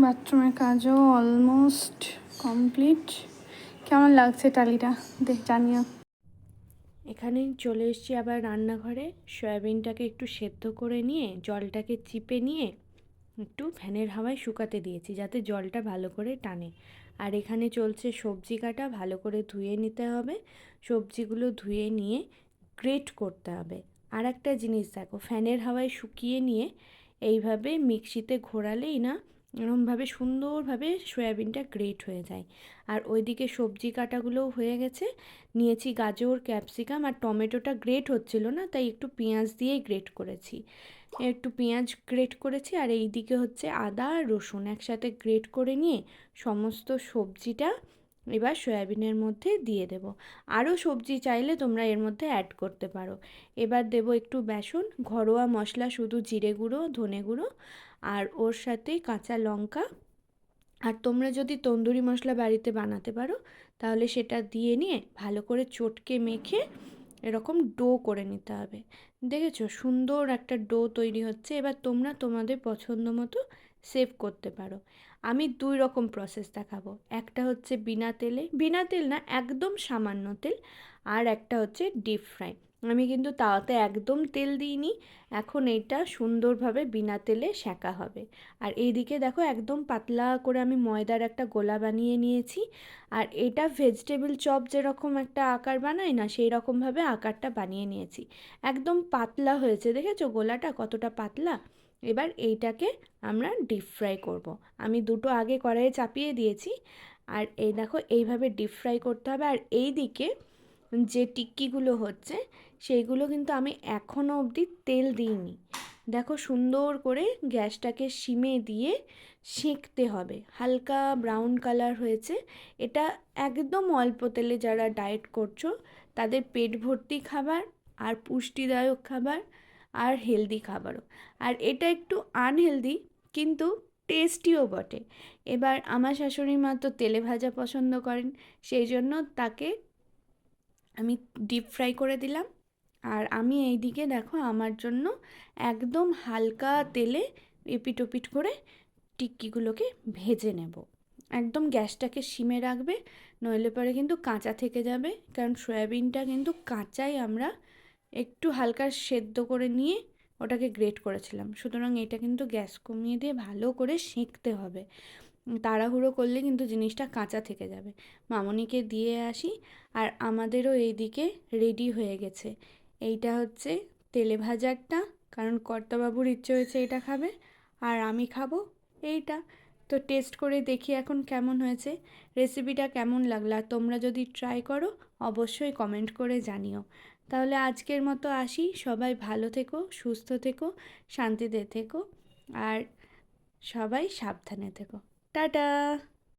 বাথরুমের কাজও almost complete. কেমন লাগছে টালিটা জানিও। এখানে চলে এসেছি আবার রান্নাঘরে। সয়াবিনটাকে একটু সেদ্ধ করে নিয়ে জলটাকে চিপে নিয়ে একটু ফ্যানের হাওয়ায় শুকাতে দিয়েছি যাতে জলটা ভালো করে টানে। আর এখানে চলছে সবজি কাটা। ভালো করে ধুয়ে নিতে হবে, সবজিগুলো ধুয়ে নিয়ে গ্রেট করতে হবে। আর একটা জিনিস দেখো, ফ্যানের হাওয়ায় শুকিয়ে নিয়ে এইভাবে মিক্সিতে ঘোরালেই না এরকমভাবে সুন্দরভাবে সয়াবিনটা গ্রেট হয়ে যায়। আর ওইদিকে সবজি কাটাগুলোও হয়ে গেছে। নিয়েছি গাজর, ক্যাপসিকাম আর টমেটোটা গ্রেট হচ্ছিল না, তাই একটু পেঁয়াজ দিয়েই গ্রেট করেছি। একটু পেঁয়াজ গ্রেট করেছি আর এই দিকে হচ্ছে আদা আর রসুন একসাথে গ্রেট করে নিয়ে সমস্ত সবজিটা এবার সয়াবিনের মধ্যে দিয়ে দেব। আরও সবজি চাইলে তোমরা এর মধ্যে অ্যাড করতে পারো। এবার দেব একটু বেসন, ঘরোয়া মশলা শুধু জিরে গুঁড়ো, ধনে গুঁড়ো আর ওর সাথে কাঁচা লঙ্কা। আর তোমরা যদি তন্দুরি মশলা বাড়িতে বানাতে পারো তাহলে সেটা দিয়ে নিয়ে ভালো করে চটকে মেখে এরকম ডো করে নিতে হবে। দেখেছো সুন্দর একটা ডো তৈরি হচ্ছে। এবার তোমরা তোমাদের পছন্দ মতো সেভ করতে পারো। আমি 2 রকম প্রসেস দেখাবো। একটা হচ্ছে বিনা তেলে, বিনা তেল না একদম সামান্য তেল, আর একটা হচ্ছে ডিপ ফ্রাই। আমি কিন্তু তাওয়াতে একদম তেল দিইনি। এখন এইটা সুন্দরভাবে বিনা তেলে সেঁকা হবে। আর এইদিকে দেখো একদম পাতলা করে আমি ময়দার একটা গোলা বানিয়ে নিয়েছি। আর এটা ভেজিটেবল চপ যেরকম একটা আকার বানাই না, সেই রকমভাবে আকারটা বানিয়ে নিয়েছি। একদম পাতলা হয়েছে, দেখেছো গোলাটা কতটা পাতলা। এবার এইটাকে আমরা ডিপ ফ্রাই করব। আমি দুটো আগে কড়াইয়ে চাপিয়ে দিয়েছি। আর এই দেখো এইভাবে ডিপ ফ্রাই করতে হবে। আর এই দিকে যে টিক্কিগুলো হচ্ছে সেইগুলো কিন্তু আমি এখনও অবধি তেল দিইনি। দেখো সুন্দর করে গ্যাসটাকে সিমে দিয়ে সেঁকতে হবে। হালকা ব্রাউন কালার হয়েছে। এটা একদম অল্প তেলে যারা ডায়েট করছো তাদের পেট ভর্তি খাবার আর পুষ্টিদায়ক খাবার আর হেলদি খাবারও। আর এটা একটু আনহেলদি কিন্তু টেস্টিও বটে। এবার আমার শাশুড়ি মা তো তেলে ভাজা পছন্দ করেন, সেই জন্য তাকে আমি ডিপ ফ্রাই করে দিলাম। আর আমি এই দিকে দেখো আমার জন্য একদম হালকা তেলে এপিট ওপিট করে টিক্কিগুলোকে ভেজে নেব। একদম গ্যাসটাকে সিমে রাখবে, নইলে পরে কিন্তু কাঁচা থেকে যাবে। কারণ সয়াবিনটা কিন্তু কাঁচাই আমরা একটু হালকা সেদ্ধ করে নিয়ে ওটাকে গ্রেট করেছিলাম। সুতরাং এটা কিন্তু গ্যাস কমিয়ে দিয়ে ভালো করে সেঁকতে হবে। তাড়াহুড়ো করলে কিন্তু জিনিসটা কাঁচা থেকে যাবে। মামনিকে দিয়ে আসি। আর আমাদেরও এইদিকে রেডি হয়ে গেছে। এইটা হচ্ছে তেলে ভাজারটা, কারণ কর্তাবাবুর ইচ্ছে হয়েছে এটা খাবে আর আমি খাবো এইটা। তো টেস্ট করে দেখি এখন কেমন হয়েছে, রেসিপিটা কেমন লাগলো। আর তোমরা যদি ট্রাই করো অবশ্যই কমেন্ট করে জানিও। তাহলে আজকের মতো আসি। সবাই ভালো থেকো, সুস্থ থেকো, শান্তিতে থেকো আর সবাই সাবধানে থেকো। টাটা।